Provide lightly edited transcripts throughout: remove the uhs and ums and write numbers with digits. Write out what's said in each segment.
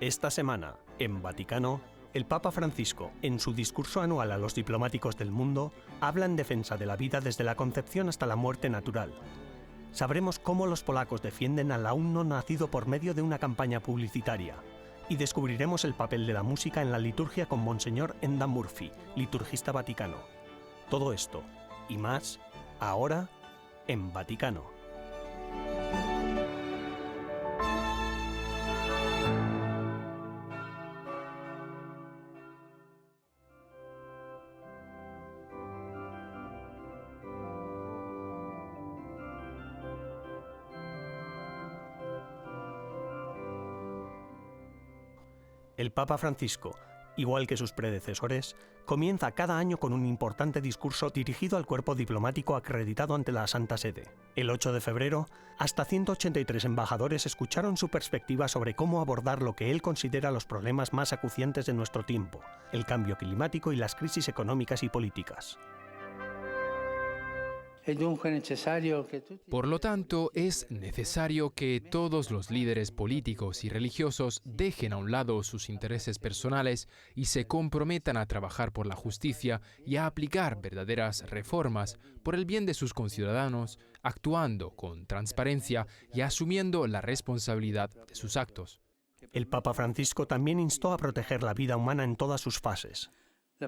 Esta semana, en Vaticano, el Papa Francisco, en su discurso anual a los diplomáticos del mundo, habla en defensa de la vida desde la concepción hasta la muerte natural. Sabremos cómo los polacos defienden al aún no nacido por medio de una campaña publicitaria. Y descubriremos el papel de la música en la liturgia con Monseñor Enda Murphy, liturgista vaticano. Todo esto y más, ahora, en Vaticano. El Papa Francisco, igual que sus predecesores, comienza cada año con un importante discurso dirigido al cuerpo diplomático acreditado ante la Santa Sede. El 8 de febrero, hasta 183 embajadores escucharon su perspectiva sobre cómo abordar lo que él considera los problemas más acuciantes de nuestro tiempo, el cambio climático y las crisis económicas y políticas. Por lo tanto, es necesario que todos los líderes políticos y religiosos dejen a un lado sus intereses personales y se comprometan a trabajar por la justicia y a aplicar verdaderas reformas por el bien de sus conciudadanos, actuando con transparencia y asumiendo la responsabilidad de sus actos. El Papa Francisco también instó a proteger la vida humana en todas sus fases. La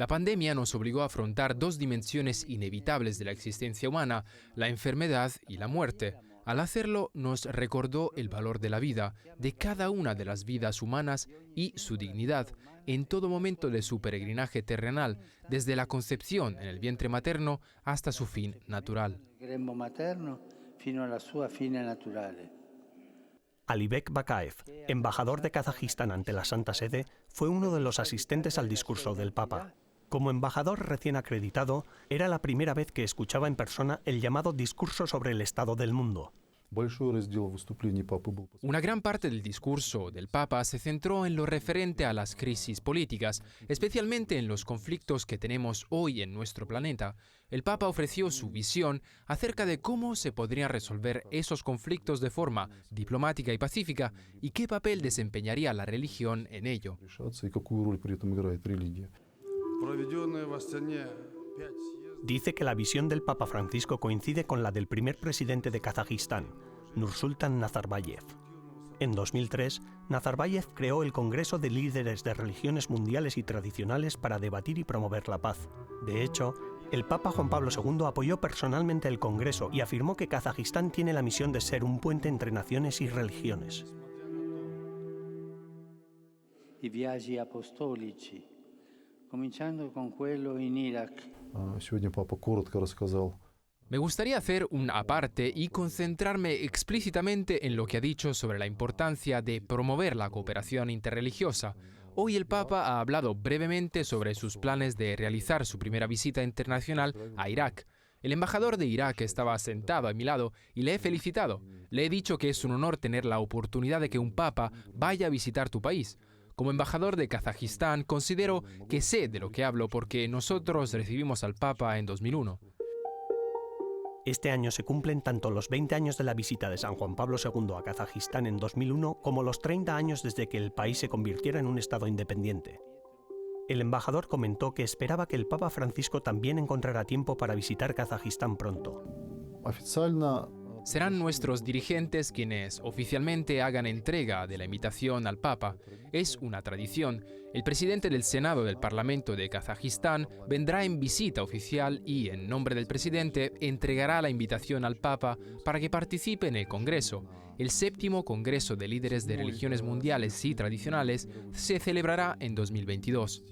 pandemia nos obligó a afrontar dos dimensiones inevitables de la existencia humana, la enfermedad y la muerte. Al hacerlo, nos recordó el valor de la vida, de cada una de las vidas humanas y su dignidad, en todo momento de su peregrinaje terrenal, desde la concepción en el vientre materno hasta su fin natural. Alibek Bakaev, embajador de Kazajistán ante la Santa Sede, fue uno de los asistentes al discurso del Papa. Como embajador recién acreditado, era la primera vez que escuchaba en persona el llamado discurso sobre el estado del mundo. Una gran parte del discurso del Papa se centró en lo referente a las crisis políticas, especialmente en los conflictos que tenemos hoy en nuestro planeta. El Papa ofreció su visión acerca de cómo se podrían resolver esos conflictos de forma diplomática y pacífica y qué papel desempeñaría la religión en ello. Dice que la visión del Papa Francisco coincide con la del primer presidente de Kazajistán, Nursultan Nazarbayev. En 2003, Nazarbayev creó el Congreso de Líderes de Religiones Mundiales y Tradicionales para debatir y promover la paz. De hecho, el Papa Juan Pablo II apoyó personalmente el Congreso y afirmó que Kazajistán tiene la misión de ser un puente entre naciones y religiones. I viaggi apostolici, cominciando con quello in Irak. Me gustaría hacer un aparte y concentrarme explícitamente en lo que ha dicho sobre la importancia de promover la cooperación interreligiosa. Hoy el Papa ha hablado brevemente sobre sus planes de realizar su primera visita internacional a Irak. El embajador de Irak estaba sentado a mi lado y le he felicitado. Le he dicho que es un honor tener la oportunidad de que un Papa vaya a visitar tu país. Como embajador de Kazajistán, considero que sé de lo que hablo porque nosotros recibimos al Papa en 2001. Este año se cumplen tanto los 20 años de la visita de San Juan Pablo II a Kazajistán en 2001 como los 30 años desde que el país se convirtiera en un estado independiente. El embajador comentó que esperaba que el Papa Francisco también encontrara tiempo para visitar Kazajistán pronto. Serán nuestros dirigentes quienes oficialmente hagan entrega de la invitación al Papa. Es una tradición. El presidente del Senado del Parlamento de Kazajistán vendrá en visita oficial y, en nombre del presidente, entregará la invitación al Papa para que participe en el Congreso. El 7º Congreso de Líderes de Religiones Mundiales y Tradicionales se celebrará en 2022.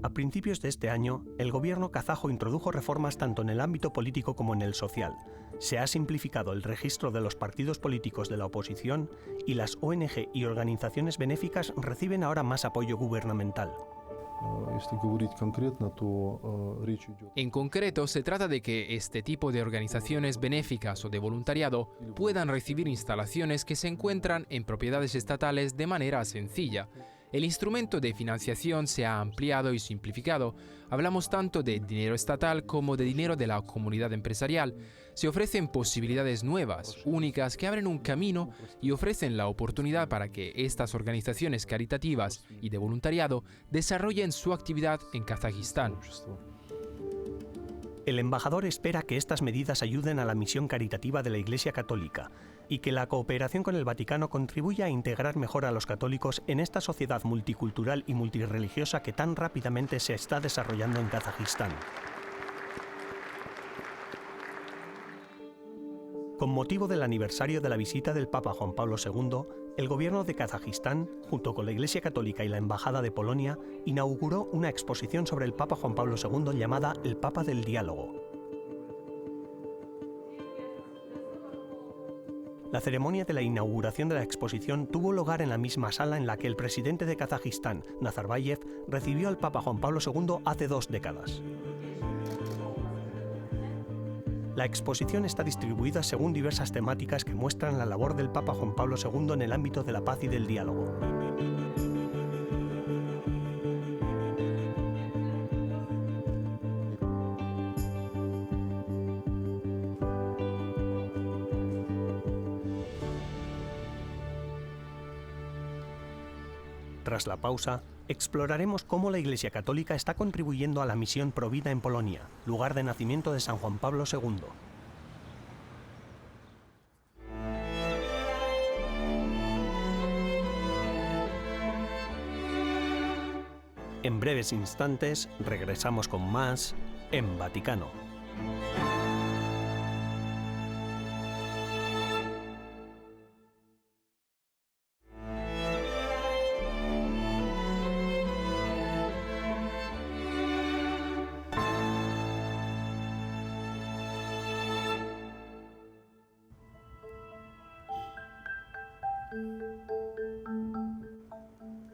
A principios de este año, el gobierno kazajo introdujo reformas tanto en el ámbito político como en el social. Se ha simplificado el registro de los partidos políticos de la oposición y las ONG y organizaciones benéficas reciben ahora más apoyo gubernamental. En concreto, se trata de que este tipo de organizaciones benéficas o de voluntariado puedan recibir instalaciones que se encuentran en propiedades estatales de manera sencilla. El instrumento de financiación se ha ampliado y simplificado. Hablamos tanto de dinero estatal como de dinero de la comunidad empresarial. Se ofrecen posibilidades nuevas, únicas, que abren un camino y ofrecen la oportunidad para que estas organizaciones caritativas y de voluntariado desarrollen su actividad en Kazajistán. El embajador espera que estas medidas ayuden a la misión caritativa de la Iglesia Católica y que la cooperación con el Vaticano contribuya a integrar mejor a los católicos en esta sociedad multicultural y multirreligiosa que tan rápidamente se está desarrollando en Kazajistán. Con motivo del aniversario de la visita del Papa Juan Pablo II, el gobierno de Kazajistán, junto con la Iglesia Católica y la Embajada de Polonia, inauguró una exposición sobre el Papa Juan Pablo II llamada El Papa del Diálogo. La ceremonia de la inauguración de la exposición tuvo lugar en la misma sala en la que el presidente de Kazajistán, Nazarbayev, recibió al Papa Juan Pablo II hace 2 décadas. La exposición está distribuida según diversas temáticas que muestran la labor del Papa Juan Pablo II en el ámbito de la paz y del diálogo. Tras la pausa, exploraremos cómo la Iglesia Católica está contribuyendo a la misión Provida en Polonia, lugar de nacimiento de San Juan Pablo II. En breves instantes regresamos con más en Vaticano.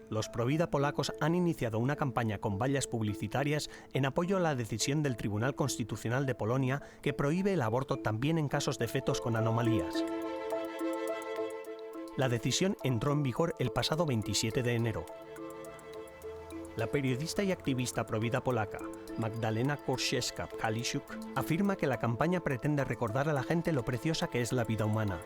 Los Provida polacos han iniciado una campaña con vallas publicitarias en apoyo a la decisión del Tribunal Constitucional de Polonia que prohíbe el aborto también en casos de fetos con anomalías. La decisión entró en vigor el pasado 27 de enero. La periodista y activista provida polaca, Magdalena Korzewska-Kaliszuk, afirma que la campaña pretende recordar a la gente lo preciosa que es la vida humana.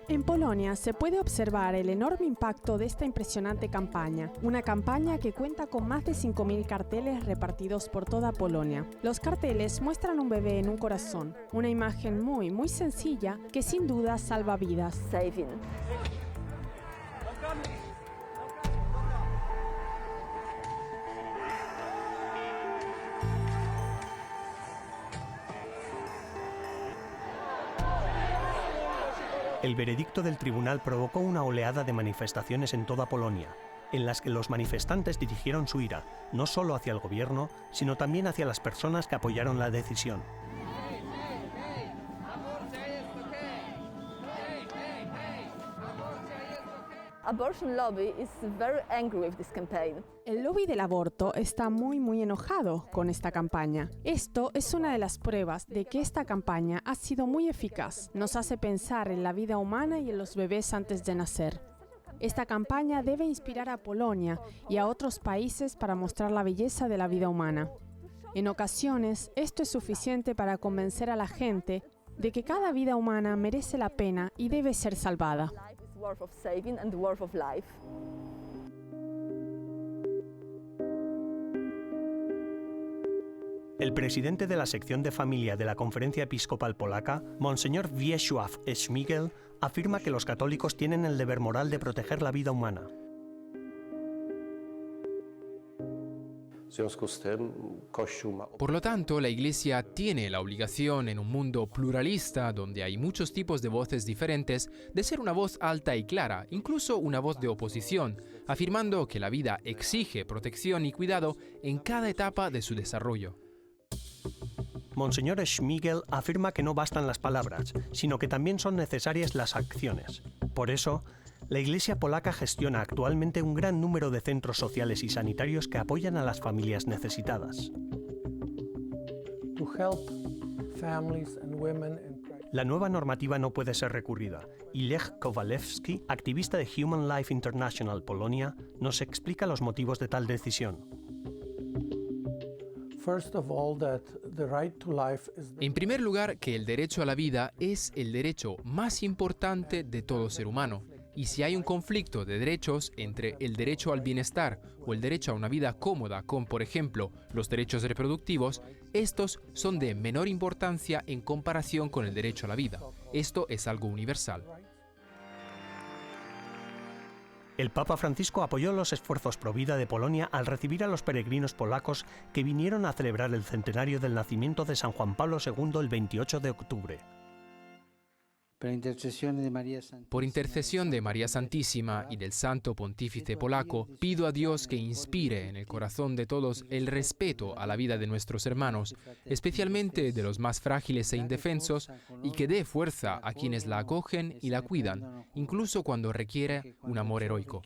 En Polonia se puede observar el enorme impacto de esta impresionante campaña, una campaña que cuenta con más de 5.000 carteles repartidos por toda Polonia. Los carteles muestran un bebé en un corazón, una imagen muy sencilla que sin duda salva vidas. El veredicto del tribunal provocó una oleada de manifestaciones en toda Polonia, en las que los manifestantes dirigieron su ira, no solo hacia el gobierno, sino también hacia las personas que apoyaron la decisión. El lobby del aborto está muy enojado con esta campaña. Esto es una de las pruebas de que esta campaña ha sido muy eficaz. Nos hace pensar en la vida humana y en los bebés antes de nacer. Esta campaña debe inspirar a Polonia y a otros países para mostrar la belleza de la vida humana. En ocasiones, esto es suficiente para convencer a la gente de que cada vida humana merece la pena y debe ser salvada. El presidente de la sección de familia de la Conferencia Episcopal Polaca, Monseñor Wiesław Śmigel, afirma que los católicos tienen el deber moral de proteger la vida humana. Por lo tanto, la Iglesia tiene la obligación en un mundo pluralista donde hay muchos tipos de voces diferentes de ser una voz alta y clara, incluso una voz de oposición, afirmando que la vida exige protección y cuidado en cada etapa de su desarrollo. Monseñor Śmigel afirma que no bastan las palabras, sino que también son necesarias las acciones. Por eso, la Iglesia polaca gestiona actualmente un gran número de centros sociales y sanitarios que apoyan a las familias necesitadas. La nueva normativa no puede ser recurrida, y Lech Kowalewski, activista de Human Life International Polonia, nos explica los motivos de tal decisión. En primer lugar, que el derecho a la vida es el derecho más importante de todo ser humano. Y si hay un conflicto de derechos entre el derecho al bienestar o el derecho a una vida cómoda con, por ejemplo, los derechos reproductivos, estos son de menor importancia en comparación con el derecho a la vida. Esto es algo universal. El Papa Francisco apoyó los esfuerzos pro vida de Polonia al recibir a los peregrinos polacos que vinieron a celebrar el centenario del nacimiento de San Juan Pablo II el 28 de octubre. Por intercesión de María Santísima y del Santo Pontífice polaco, pido a Dios que inspire en el corazón de todos el respeto a la vida de nuestros hermanos, especialmente de los más frágiles e indefensos, y que dé fuerza a quienes la acogen y la cuidan, incluso cuando requiere un amor heroico.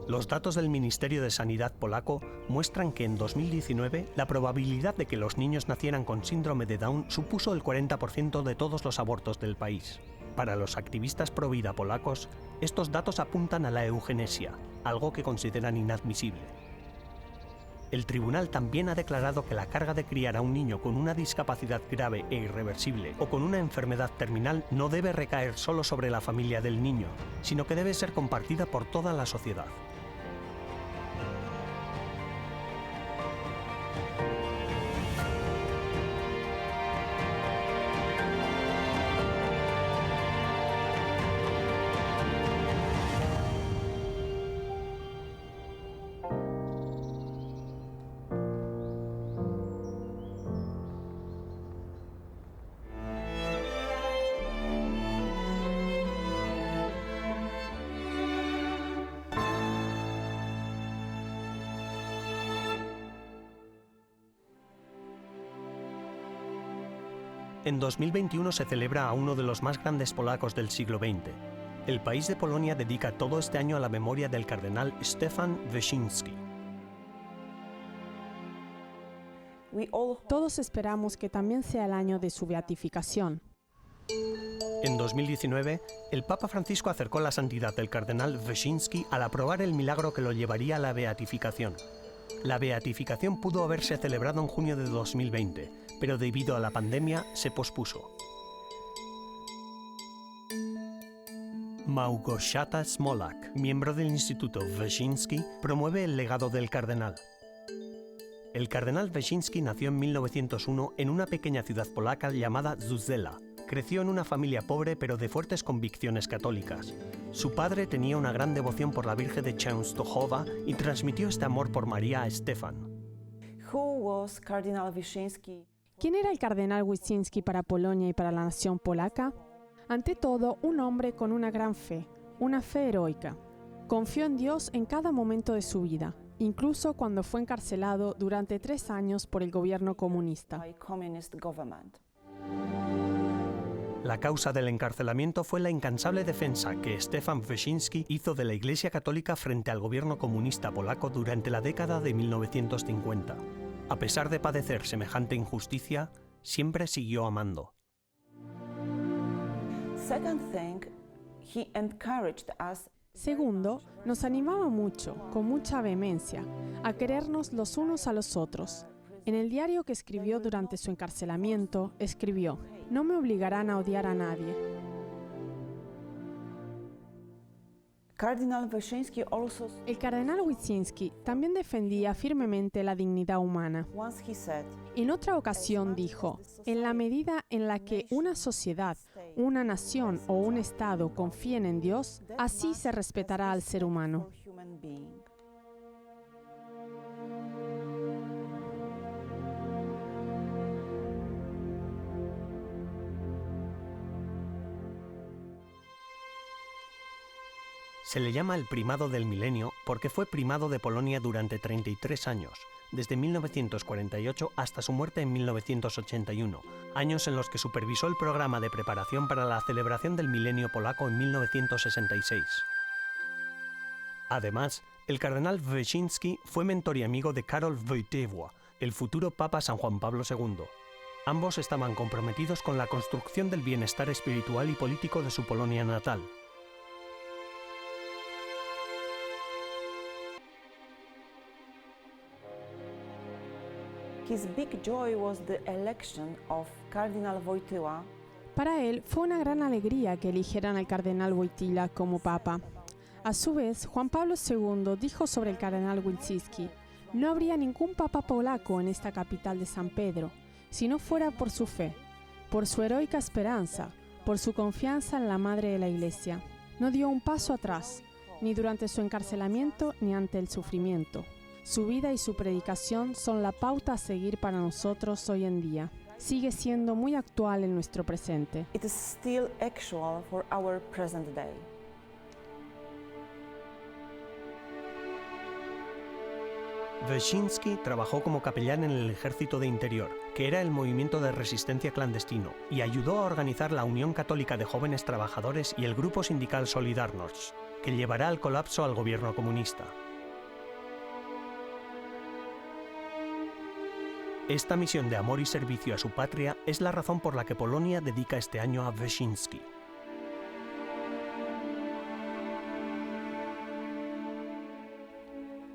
Los datos del Ministerio de Sanidad polaco muestran que en 2019 la probabilidad de que los niños nacieran con síndrome de Down supuso el 40% de todos los abortos del país. Para los activistas pro vida polacos, estos datos apuntan a la eugenesia, algo que consideran inadmisible. El tribunal también ha declarado que la carga de criar a un niño con una discapacidad grave e irreversible o con una enfermedad terminal no debe recaer solo sobre la familia del niño, sino que debe ser compartida por toda la sociedad. En 2021 se celebra a uno de los más grandes polacos del siglo XX. El país de Polonia dedica todo este año a la memoria del cardenal Stefan Wyszyński. Todos esperamos que también sea el año de su beatificación. En 2019, el Papa Francisco acercó la santidad del cardenal Wyszyński al aprobar el milagro que lo llevaría a la beatificación. La beatificación pudo haberse celebrado en junio de 2020, pero debido a la pandemia se pospuso. Małgorzata Smolak, miembro del Instituto Wyszyński, promueve el legado del cardenal. El cardenal Wyszyński nació en 1901 en una pequeña ciudad polaca llamada Zuzela. Creció en una familia pobre pero de fuertes convicciones católicas. Su padre tenía una gran devoción por la Virgen de Częstochowa y transmitió este amor por María a Stefan. ¿Quién era el cardenal Wyszyński para Polonia y para la nación polaca? Ante todo, un hombre con una gran fe, una fe heroica. Confió en Dios en cada momento de su vida, incluso cuando fue encarcelado durante 3 años por el gobierno comunista. La causa del encarcelamiento fue la incansable defensa que Stefan Wyszyński hizo de la Iglesia Católica frente al gobierno comunista polaco durante la década de 1950. A pesar de padecer semejante injusticia, siempre siguió amando. Segundo, nos animaba mucho, con mucha vehemencia, a querernos los unos a los otros. En el diario que escribió durante su encarcelamiento, escribió: "No me obligarán a odiar a nadie". El cardenal Wyszyński también defendía firmemente la dignidad humana. En otra ocasión dijo: "En la medida en la que una sociedad, una nación o un Estado confíen en Dios, así se respetará al ser humano". Se le llama el primado del milenio porque fue primado de Polonia durante 33 años, desde 1948 hasta su muerte en 1981, años en los que supervisó el programa de preparación para la celebración del milenio polaco en 1966. Además, El cardenal Wyszynski fue mentor y amigo de Karol Wojtyła, el futuro Papa San Juan Pablo II. Ambos estaban comprometidos con la construcción del bienestar espiritual y político de su Polonia natal. His big joy was the election of Cardinal Wojtyła. Para él fue una gran alegría que eligieran al cardenal Wojtyła como papa. A su vez, Juan Pablo II dijo sobre el cardenal Wyszynski: no habría ningún papa polaco en esta capital de San Pedro, si no fuera por su fe, por su heroica esperanza, por su confianza en la Madre de la Iglesia. No dio un paso atrás, ni durante su encarcelamiento ni ante el sufrimiento. Su vida y su predicación son la pauta a seguir para nosotros hoy en día. Sigue siendo muy actual en nuestro presente. It is still actual for our present day. Wyszynski trabajó como capellán en el Ejército de Interior, que era el movimiento de resistencia clandestino, y ayudó a organizar la Unión Católica de Jóvenes Trabajadores y el grupo sindical Solidarność, que llevará al colapso al gobierno comunista. Esta misión de amor y servicio a su patria es la razón por la que Polonia dedica este año a Wyszynski.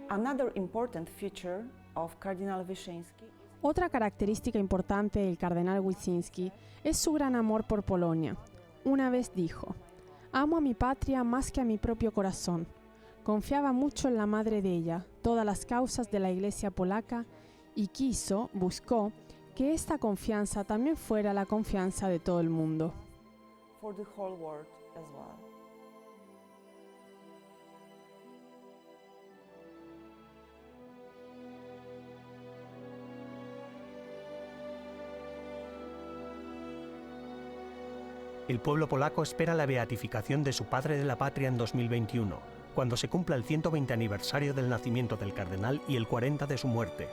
Another important feature of Cardinal Wyszynski. Otra característica importante del cardenal Wyszynski es su gran amor por Polonia. Una vez dijo: amo a mi patria más que a mi propio corazón. Confiaba mucho en la madre de ella, todas las causas de la Iglesia polaca, y buscó, que esta confianza también fuera la confianza de todo el mundo. For the whole world as well. El pueblo polaco espera la beatificación de su padre de la patria en 2021, cuando se cumpla el 120 aniversario del nacimiento del cardenal y el 40 de su muerte.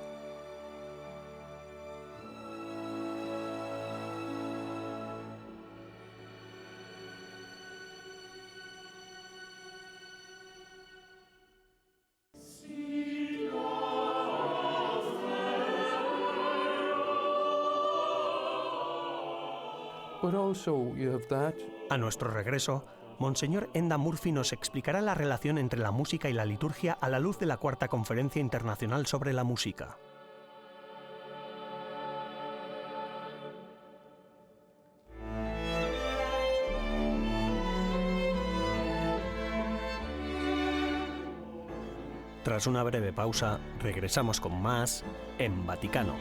But also you have that. A nuestro regreso, Monseñor Enda Murphy nos explicará la relación entre la música y la liturgia a la luz de la Cuarta Conferencia Internacional sobre la Música. Tras una breve pausa, regresamos con más en Vaticano.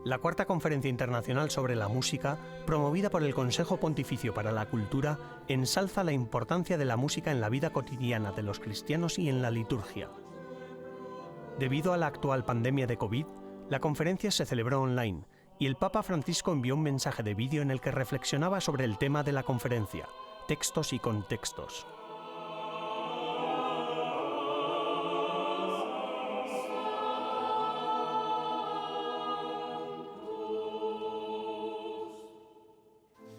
La Cuarta Conferencia Internacional sobre la Música, promovida por el Consejo Pontificio para la Cultura, ensalza la importancia de la música en la vida cotidiana de los cristianos y en la liturgia. Debido a la actual pandemia de COVID, la conferencia se celebró online y el Papa Francisco envió un mensaje de vídeo en el que reflexionaba sobre el tema de la conferencia, textos y contextos.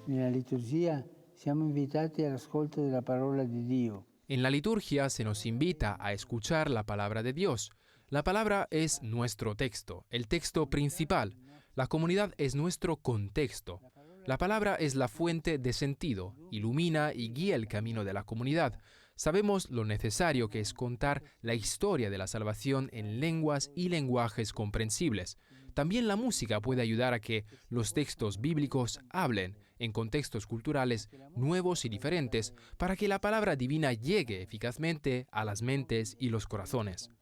Nella liturgia siamo invitati all'ascolto della parola di Dio. En la liturgia se nos invita a escuchar la palabra de Dios. La palabra es nuestro texto, el texto principal. La comunidad es nuestro contexto. La palabra es la fuente de sentido, ilumina y guía el camino de la comunidad. Sabemos lo necesario que es contar la historia de la salvación en lenguas y lenguajes comprensibles. también la música puede ayudar a que los textos bíblicos hablen en contextos culturales nuevos y diferentes para que la palabra divina llegue eficazmente a las mentes y los corazones.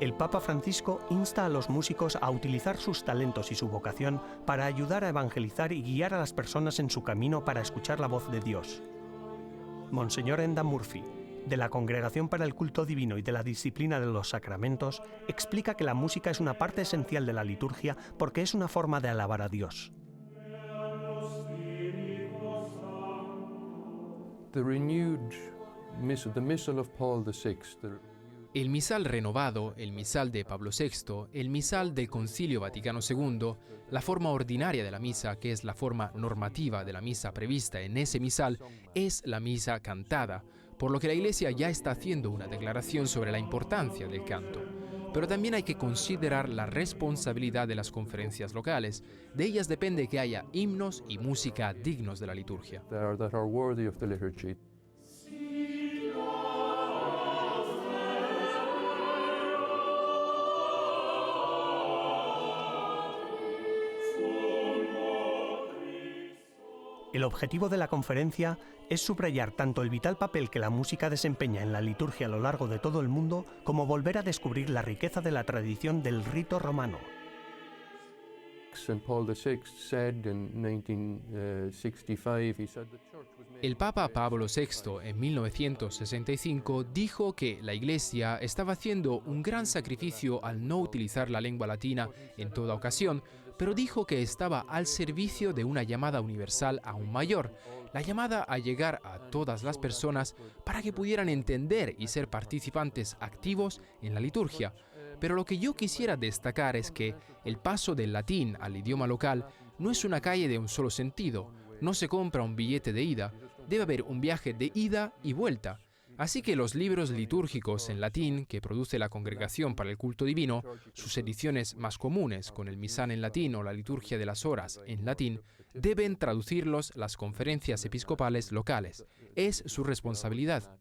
El Papa Francisco insta a los músicos a utilizar sus talentos y su vocación para ayudar a evangelizar y guiar a las personas en su camino para escuchar la voz de Dios. Monseñor Enda Murphy, de la Congregación para el Culto Divino y de la Disciplina de los Sacramentos, explica que la música es una parte esencial de la liturgia porque es una forma de alabar a Dios. The Missal of Paul VI, El misal renovado, el misal de Pablo VI, el misal del Concilio Vaticano II, la forma ordinaria de la misa, que es la forma normativa de la misa prevista en ese misal, es la misa cantada, por lo que la Iglesia ya está haciendo una declaración sobre la importancia del canto. Pero también hay que considerar la responsabilidad de las conferencias locales. De ellas depende que haya himnos y música dignos de la liturgia. that are worthy of the liturgy. El objetivo de la conferencia es subrayar tanto el vital papel que la música desempeña en la liturgia a lo largo de todo el mundo, como volver a descubrir la riqueza de la tradición del rito romano. St. Paul VI said in 1965, he said the church was made. El Papa Pablo VI en 1965 dijo que la Iglesia estaba haciendo un gran sacrificio al no utilizar la lengua latina en toda ocasión, pero dijo que estaba al servicio de una llamada universal aún mayor, la llamada a llegar a todas las personas para que pudieran entender y ser participantes activos en la liturgia. Pero lo que yo quisiera destacar es que el paso del latín al idioma local no es una calle de un solo sentido, no se compra un billete de ida, debe haber un viaje de ida y vuelta. Así que los libros litúrgicos en latín que produce la Congregación para el Culto Divino, sus ediciones más comunes con el misal en latín o la liturgia de las horas en latín, deben traducirlos las conferencias episcopales locales. Es su responsabilidad.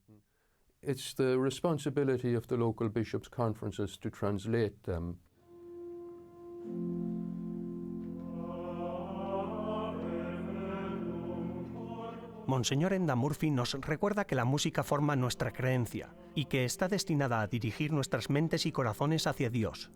It's the responsibility of the local bishops' conferences to translate them. Monseñor Enda Murphy nos recuerda que la música forma nuestra creencia y que está destinada a dirigir nuestras mentes y corazones hacia Dios.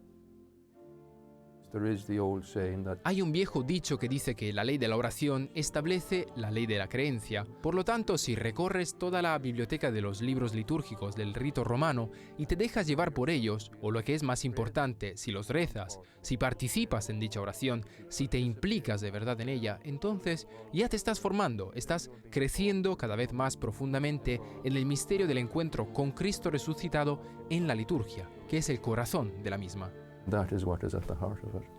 There is the old saying that Hay un viejo dicho que dice que la ley de la oración establece la ley de la creencia. Por lo tanto, si recorres toda la biblioteca de los libros litúrgicos del rito romano y te dejas llevar por ellos, o lo que es más importante, si los rezas, si participas en dicha oración, si te implicas de verdad en ella, entonces ya te estás formando, estás creciendo cada vez más profundamente en el misterio del encuentro con Cristo resucitado en la liturgia, que es el corazón de la misma. that is what is at the heart of it.